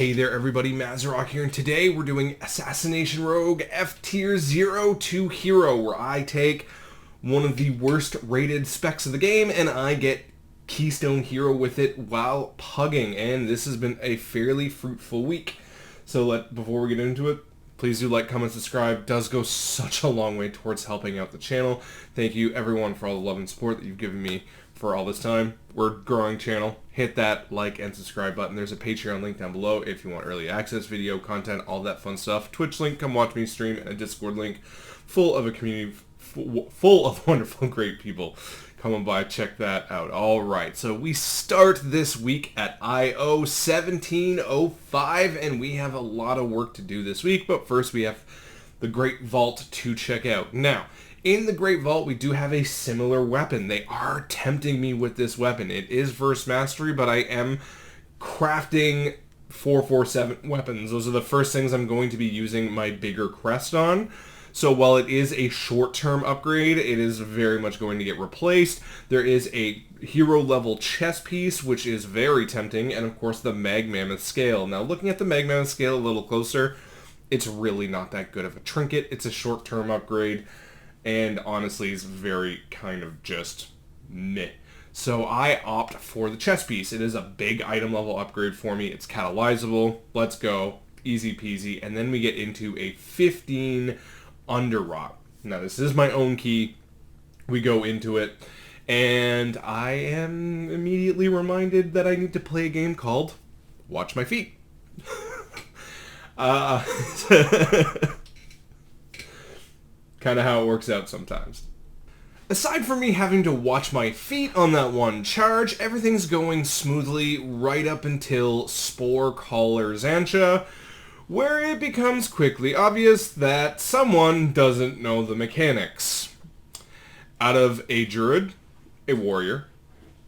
Hey there everybody, Mazarok here, and today we're doing Assassination Rogue F-Tier 0 to Hero, where I take one of the worst rated specs of the game and I get Keystone Hero with it while pugging, and this has been a fairly fruitful week. So before we get into it, please do like, comment, subscribe. It does go such a long way towards helping out the channel. Thank you everyone for all the love and support that you've given me for all this time. We're a growing channel. Hit that like and subscribe button. There's a Patreon link down below if you want early access, video content, all that fun stuff. Twitch link, come watch me stream, and a Discord link full of a community full of wonderful, great people. Come on by, check that out. Alright, so we start this week at IO 1705, and we have a lot of work to do this week, but first we have the Great Vault to check out. Now, in the Great Vault, we do have a similar weapon. They are tempting me with this weapon. It is Verse Mastery, but I am crafting 447 weapons. Those are the first things I'm going to be using my bigger crest on. So while it is a short-term upgrade, it is very much going to get replaced. There is a hero-level chess piece, which is very tempting, and of course the Mag Mammoth Scale. Now, looking at the Mag Mammoth Scale a little closer, it's really not that good of a trinket. It's a short-term upgrade, and honestly is very kind of just meh. So I opt for the chess piece. It is a big item level upgrade for me. It's catalyzable. Let's go. Easy peasy. And then we get into a 15 Underrot. Now this is my own key. We go into it, and I am immediately reminded that I need to play a game called Watch My Feet. Kind of how it works out sometimes. Aside from me having to watch my feet on that one charge, everything's going smoothly right up until Spore Collar Xantia, where it becomes quickly obvious that someone doesn't know the mechanics. Out of a Druid, a Warrior,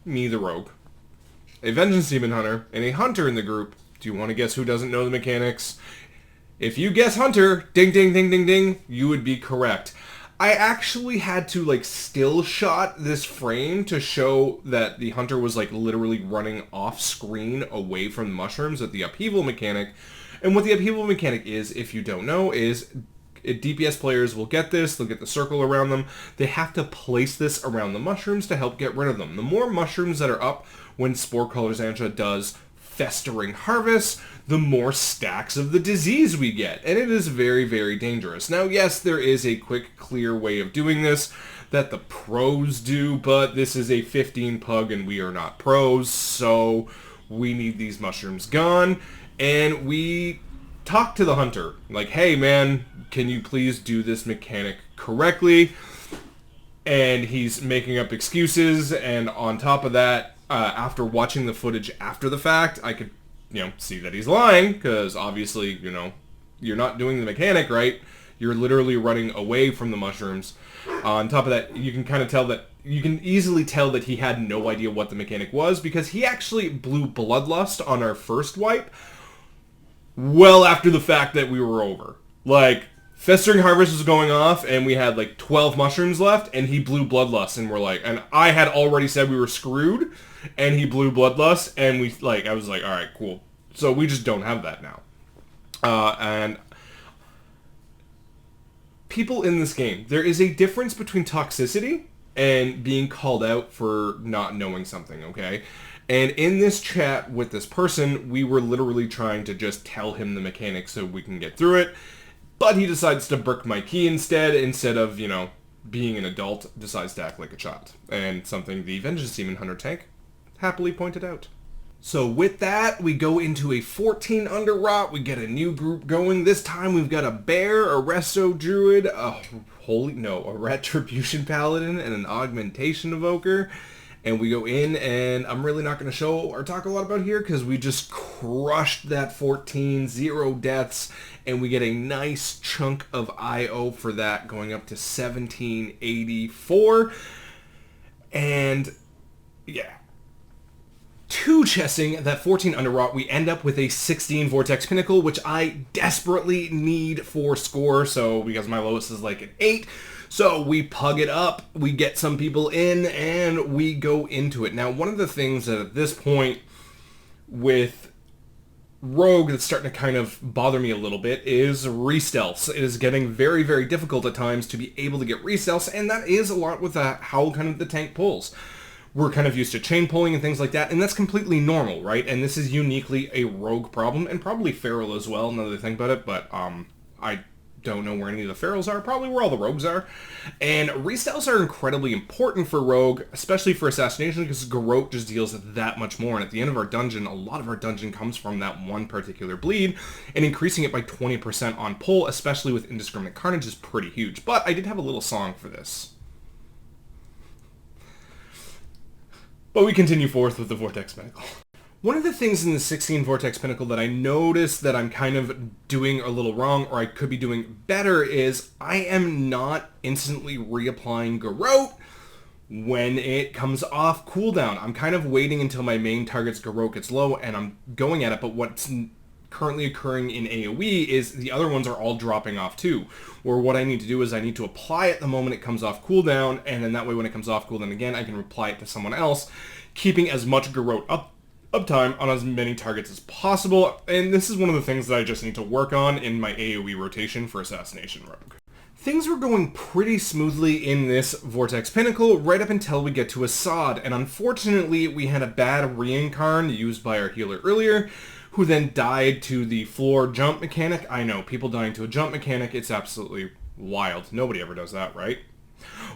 me the Rogue, a Vengeance Demon Hunter, and a Hunter in the group, do you want to guess who doesn't know the mechanics? If you guess Hunter, ding ding ding ding ding, you would be correct. I actually had to still shot this frame to show that the Hunter was literally running off screen away from the mushrooms at the upheaval mechanic. And what the upheaval mechanic is, if you don't know, is DPS players will get this, they'll get the circle around them. They have to place this around the mushrooms to help get rid of them. The more mushrooms that are up when Spore Collar Xantia does Festering Harvest, the more stacks of the disease we get. And it is very, very dangerous. Now, yes, there is a quick, clear way of doing this that the pros do, but this is a 15 pug and we are not pros, so we need these mushrooms gone. And we talk to the Hunter, like, hey man, can you please do this mechanic correctly? And he's making up excuses, and on top of that, after watching the footage after the fact, I could, see that he's lying, because obviously, you're not doing the mechanic right. You're literally running away from the mushrooms. On top of that, you can easily tell that he had no idea what the mechanic was, because he actually blew Bloodlust on our first wipe well after the fact that we were over. Festering Harvest was going off, and we had 12 mushrooms left, and he blew Bloodlust, and and I had already said we were screwed, and he blew Bloodlust, and I was like, alright, cool. So we just don't have that now. And people in this game, there is a difference between toxicity and being called out for not knowing something, okay? And in this chat with this person, we were literally trying to just tell him the mechanics so we can get through it. But he decides to brick my key instead of, being an adult, decides to act like a child. And something the Vengeance Demon Hunter tank happily pointed out. So with that, we go into a 14 Underrot. We get a new group going. This time we've got a Bear, a Resto Druid, a Retribution Paladin, and an Augmentation Evoker. And we go in, and I'm really not going to show or talk a lot about here because we just crushed that 14, 0 deaths, and we get a nice chunk of IO for that, going up to 1784. And, yeah. Two chessing that 14 Underrot, we end up with a 16 Vortex Pinnacle, which I desperately need for score, so because my lowest is an 8. So we pug it up, we get some people in, and we go into it. Now, one of the things that at this point with rogue that's starting to kind of bother me a little bit is re-stealths. It is getting very, very difficult at times to be able to get re-stealths, and that is a lot with how kind of the tank pulls. We're kind of used to chain pulling and things like that, and that's completely normal, right? And this is uniquely a rogue problem, and probably feral as well, now that I think about it, but I don't know where any of the ferals are, probably where all the rogues are. And re-stealths are incredibly important for rogue, especially for assassination, because Garrote just deals that much more, and at the end of our dungeon, a lot of our dungeon comes from that one particular bleed, and increasing it by 20% on pull, especially with Indiscriminate Carnage, is pretty huge. But I did have a little song for this. But we continue forth with the Vortex Pinnacle. One of the things in the 16 Vortex Pinnacle that I noticed that I'm kind of doing a little wrong, or I could be doing better, is I am not instantly reapplying Garrote when it comes off cooldown. I'm kind of waiting until my main target's Garrote gets low, and I'm going at it, but what's currently occurring in AoE is the other ones are all dropping off too. Or what I need to do is I need to apply it the moment it comes off cooldown, and then that way when it comes off cooldown again, I can apply it to someone else, keeping as much Garrote uptime on as many targets as possible, and this is one of the things that I just need to work on in my AoE rotation for Assassination Rogue. Things were going pretty smoothly in this Vortex Pinnacle right up until we get to Assad, and unfortunately we had a bad reincarn used by our healer earlier, who then died to the floor jump mechanic. I know, people dying to a jump mechanic, it's absolutely wild. Nobody ever does that, right?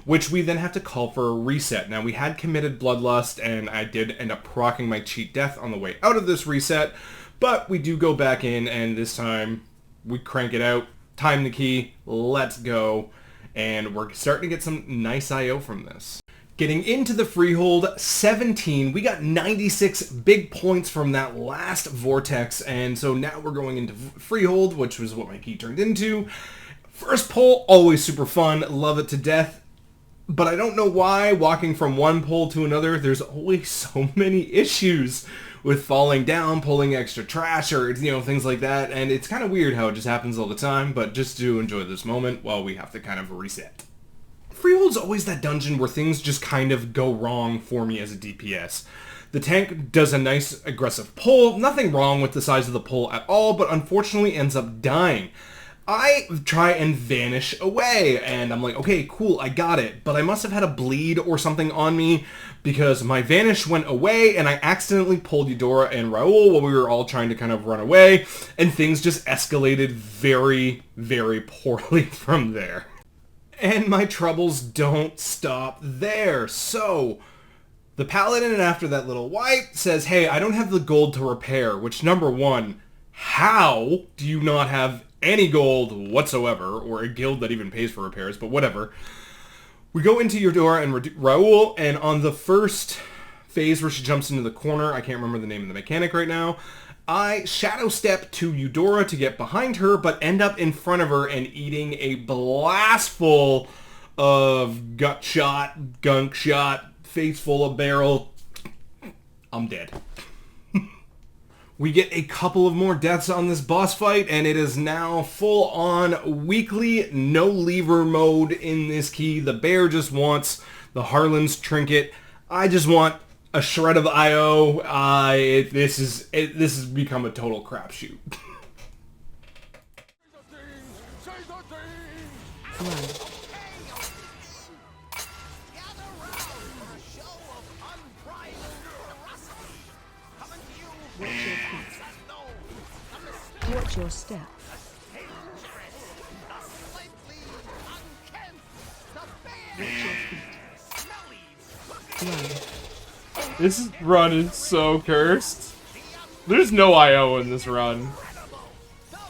Which we then have to call for a reset. Now, we had committed Bloodlust, and I did end up proccing my cheat death on the way out of this reset, but we do go back in, and this time we crank it out, time the key, let's go, and we're starting to get some nice IO from this. Getting into the Freehold, 17, we got 96 big points from that last Vortex, and so now we're going into Freehold, which was what my key turned into. First pull, always super fun, love it to death, but I don't know why, walking from one pull to another, there's always so many issues with falling down, pulling extra trash, or, things like that, and it's kind of weird how it just happens all the time, but just do enjoy this moment while we have to kind of reset. Freehold's always that dungeon where things just kind of go wrong for me as a DPS. The tank does a nice aggressive pull, nothing wrong with the size of the pull at all, but unfortunately ends up dying. I try and vanish away, and I'm like, okay, cool, I got it, but I must have had a bleed or something on me, because my vanish went away, and I accidentally pulled Eudora and Raoul while we were all trying to kind of run away, and things just escalated very, very poorly from there. And my troubles don't stop there, so the Paladin, after that little wipe, says, hey, I don't have the gold to repair, which, number one, how do you not have any gold whatsoever, or a guild that even pays for repairs, but whatever. We go into Eudora and Raoul, and on the first phase where she jumps into the corner, I can't remember the name of the mechanic right now, I shadow step to Eudora to get behind her, but end up in front of her and eating a blast full of gut shot, gunk shot, face full of barrel. I'm dead. We get a couple of more deaths on this boss fight, and it is now full-on weekly no-lever mode in this key. The bear just wants the Harlan's trinket. I just want a shred of IO. This has become a total crapshoot. Watch your step. Watch your feet. Run. This run is so cursed. There's no IO in this run.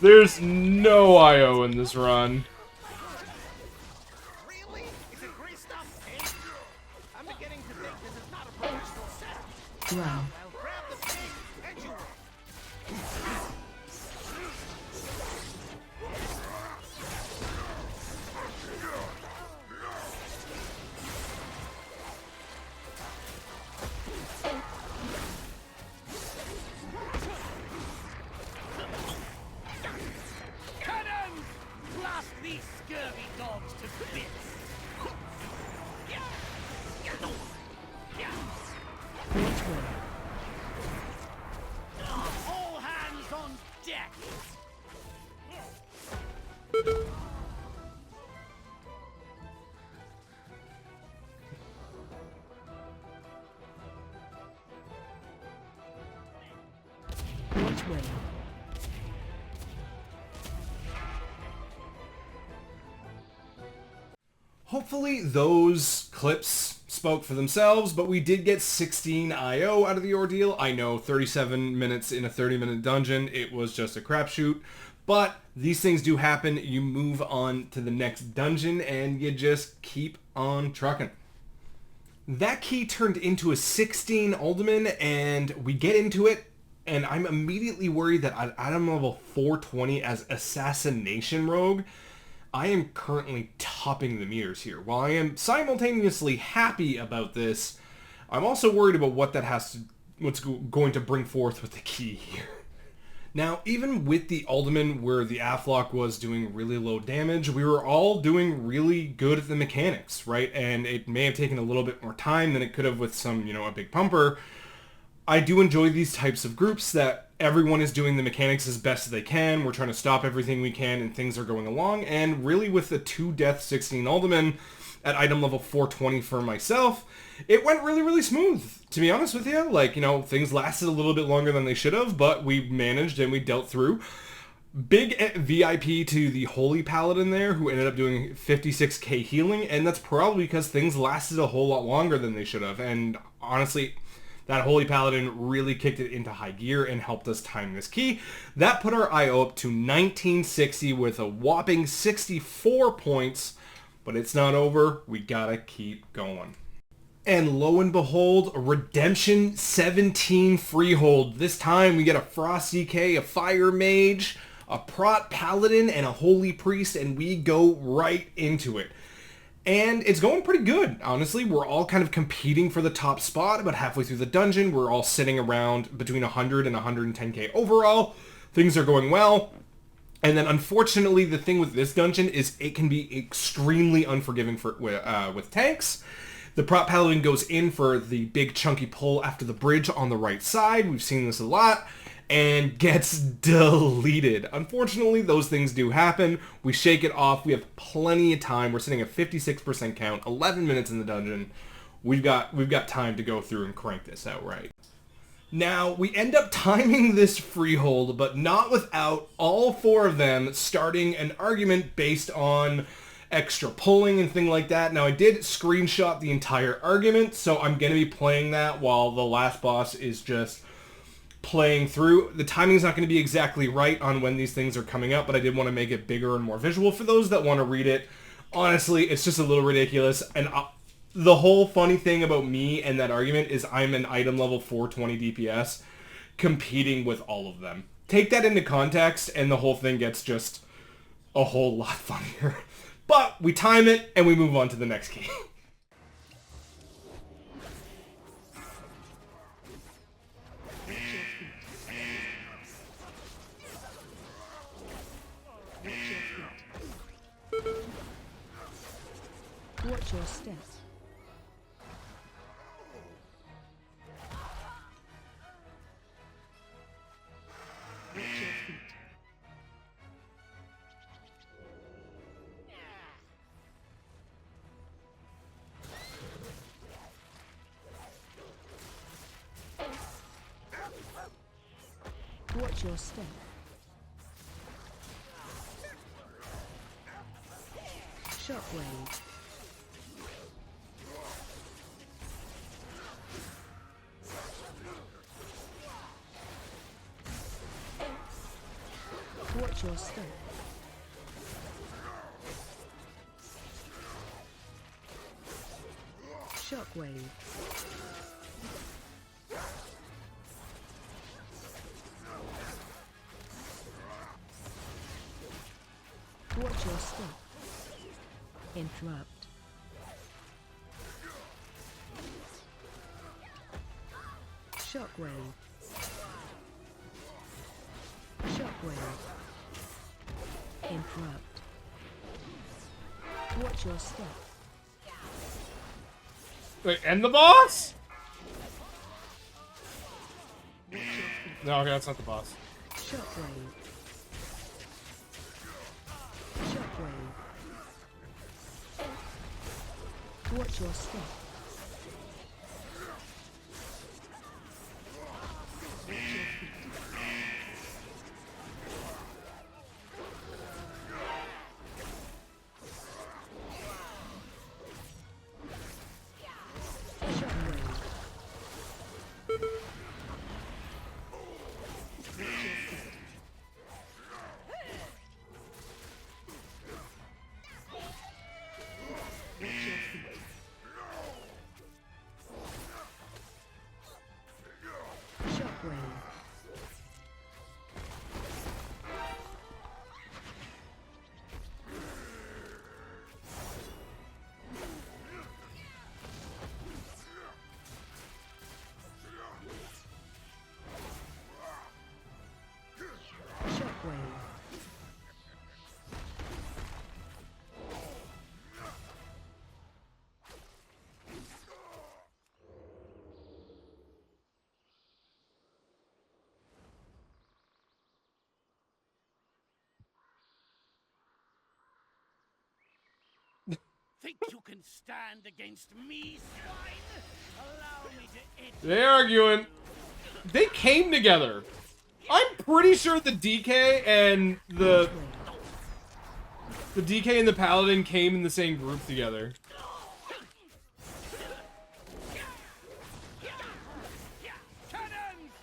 There's no IO in this run. Run. deck! Which way? Hopefully those clips spoke for themselves, but we did get 16 IO out of the ordeal. I know 37 minutes in a 30-minute dungeon, it was just a crapshoot, but these things do happen. You move on to the next dungeon and you just keep on trucking. That key turned into a 16 Alderman, and we get into it, and I'm immediately worried that at item level 420 as Assassination Rogue, I am currently topping the meters here. While I am simultaneously happy about this, I'm also worried about what that what's going to bring forth with the key here. Now, even with the Alderman where the Afflock was doing really low damage, we were all doing really good at the mechanics, right? And it may have taken a little bit more time than it could have with some, a big pumper. I do enjoy these types of groups that everyone is doing the mechanics as best as they can. We're trying to stop everything we can and things are going along. And really with the 2-death 16 Alderman at item level 420 for myself, it went really, really smooth, to be honest with you. Like, things lasted a little bit longer than they should have, but we managed and we dealt through. Big VIP to the Holy Paladin there, who ended up doing 56k healing, and that's probably because things lasted a whole lot longer than they should have. And honestly, that Holy Paladin really kicked it into high gear and helped us time this key. That put our IO up to 1960 with a whopping 64 points, but it's not over. We gotta keep going. And lo and behold, a Redemption 17 Freehold. This time we get a Frost DK, a Fire Mage, a Prot Paladin, and a Holy Priest, and we go right into it. And it's going pretty good, honestly. We're all kind of competing for the top spot about halfway through the dungeon. We're all sitting around between 100 and 110k overall. Things are going well. And then unfortunately, the thing with this dungeon is it can be extremely unforgiving with tanks. The Prot Paladin goes in for the big chunky pull after the bridge on the right side. We've seen this a lot. And gets deleted. Unfortunately, those things do happen. We shake it off. We have plenty of time. We're sitting at 56% count, 11 minutes in the dungeon. We've got time to go through and crank this out right. Now, we end up timing this freehold, but not without all 4 of them starting an argument based on extra pulling and thing like that. Now, I did screenshot the entire argument, so I'm going to be playing that while the last boss is just playing through. The timing's not going to be exactly right on when these things are coming up, but I did want to make it bigger and more visual for those that want to read it. Honestly, it's just a little ridiculous, and the whole funny thing about me and that argument is I'm an item level 420 DPS competing with all of them. Take that into context, and the whole thing gets just a whole lot funnier. But we time it, and we move on to the next key. Watch your step. Watch your feet. Watch your step. Shockwave. Watch your step. Shockwave. Watch your step. Interrupt. Shockwave. Shockwave. Interrupt. Watch your step. Wait, and the boss? Watch your feet. No, okay, that's not the boss. Shockwave. Shockwave. Watch your step. Watch your feet. Think you can stand against me, swine? Allow me to end. They're arguing. They came together. I'm pretty sure the DK and the DK and the Paladin came in the same group together. Cannons!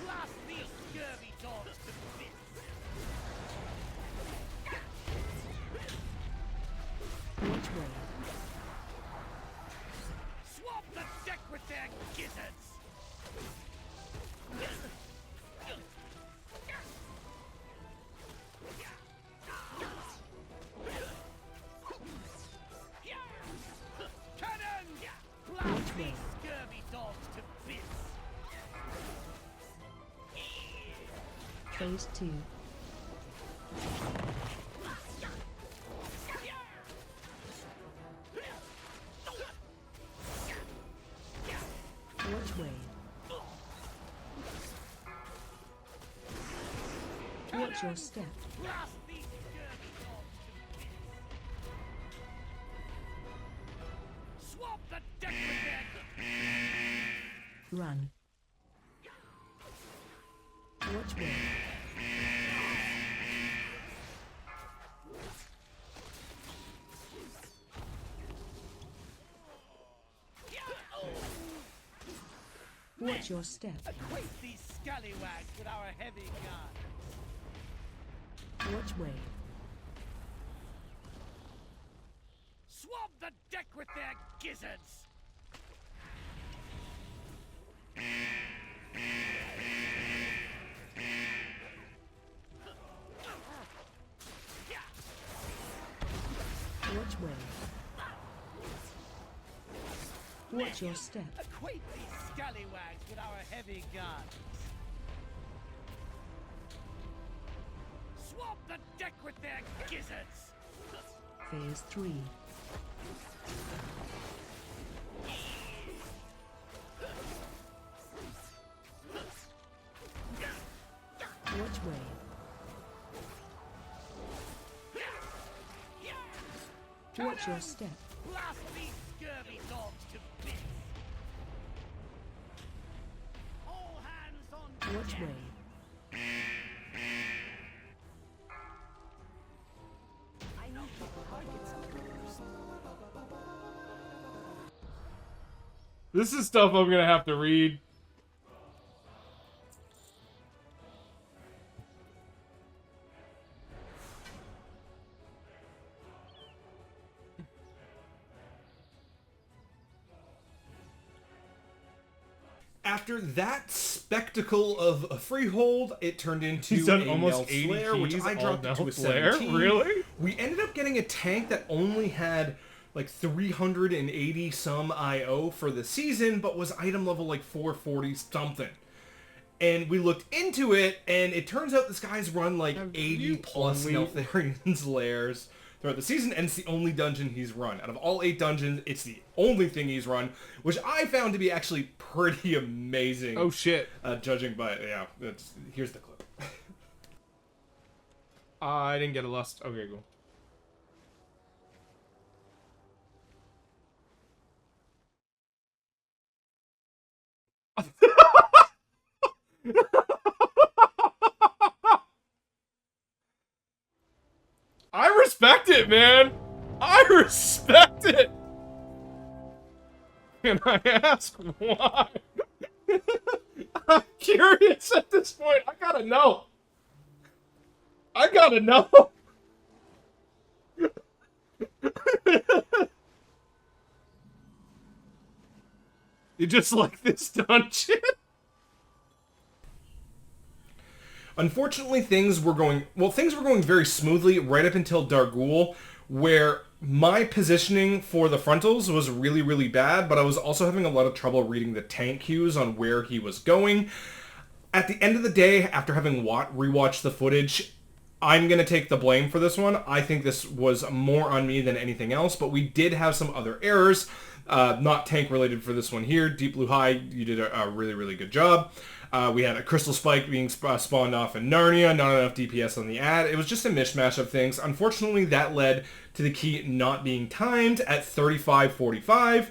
Blast these scurvy dogs to bits! Which way? Swap the deck with their gizzards! Cannons! Blast these scurvy dogs to bits! Phase 2. Which way? Watch your step. Blast these scurvy dogs to bits! Swap the deck with their... Run. Which way? Watch your step. Acquaint these scallywags with our heavy guns! Which way? Swab the deck with their gizzards! Which way? Watch your step. Acquaint these scallywags with our heavy guns! Swab the deck with their gizzards! Phase 3. Which way? Watch your step. Blast these scurvy dogs to bits! All hands on Which deck! way? I know This is stuff I'm gonna have to read. After that spectacle of a freehold, it turned into He's done a almost Melt 80 Slayer, which keys, I all dropped it to a Melt Slayer? 17. Really? We ended up getting a tank that only had like 380 some IO for the season, but was item level like 440 something. And we looked into it, and it turns out this guy's run like 80 plus Neltharian's lairs throughout the season, and it's the only dungeon he's run. Out of all 8 dungeons, it's the only thing he's run, which I found to be actually pretty amazing. Oh shit. Judging by, here's the clip. I didn't get a lust. Okay, cool. I respect it, man. I respect it. Can I ask why? I'm curious at this point. I gotta know. I gotta know. You just like this dungeon? Unfortunately, things were going very smoothly right up until Dargul, where my positioning for the frontals was really, really bad, but I was also having a lot of trouble reading the tank cues on where he was going. At the end of the day, after having rewatched the footage, I'm going to take the blame for this one. I think this was more on me than anything else, but we did have some other errors, not tank related for this one here. Deep Blue High, you did a really, really good job. We had a Crystal Spike being spawned off in Narnia, not enough DPS on the ad. It was just a mishmash of things. Unfortunately, that led to the key not being timed at 35:45.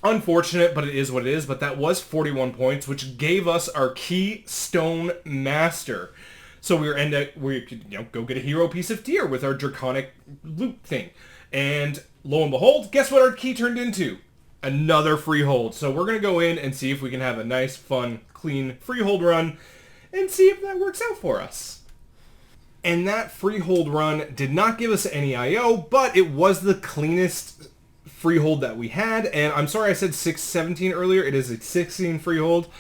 Unfortunate, but it is what it is. But that was 41 points, which gave us our Keystone Master. So we could go get a hero piece of tier with our Draconic loot thing. And lo and behold, guess what our key turned into? Another freehold. So we're going to go in and see if we can have a nice, fun, clean freehold run and see if that works out for us. And that freehold run did not give us any IO, but it was the cleanest freehold that we had. And I'm sorry I said 617 earlier. It is a 16 freehold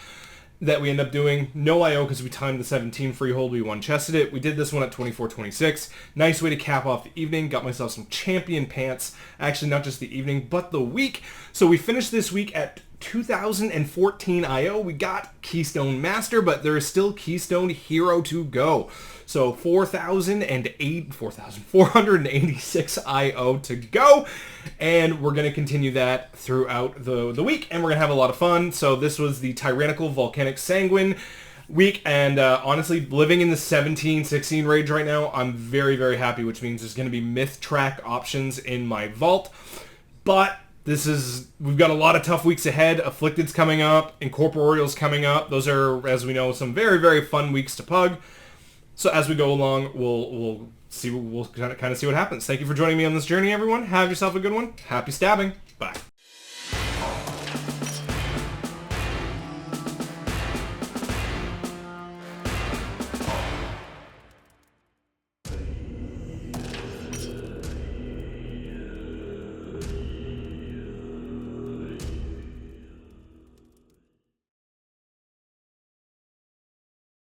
that we end up doing. No IO because we timed the 17 freehold. We one-chested it. We did this one at 24:26. Nice way to cap off the evening. Got myself some champion pants. Actually, not just the evening, but the week. So we finished this week at 2014 IO. We got Keystone Master, but there is still Keystone Hero to go. So 4,486 IO to go. And we're going to continue that throughout the week. And we're going to have a lot of fun. So this was the Tyrannical Volcanic Sanguine week. And honestly, living in the 17-16 range right now, I'm very, very happy, which means there's going to be myth track options in my vault. But we've got a lot of tough weeks ahead. Afflicted's coming up. Incorporeal's coming up. Those are, as we know, some very, very fun weeks to pug. So as we go along, we'll kind of see what happens. Thank you for joining me on this journey, everyone. Have yourself a good one. Happy stabbing. Bye.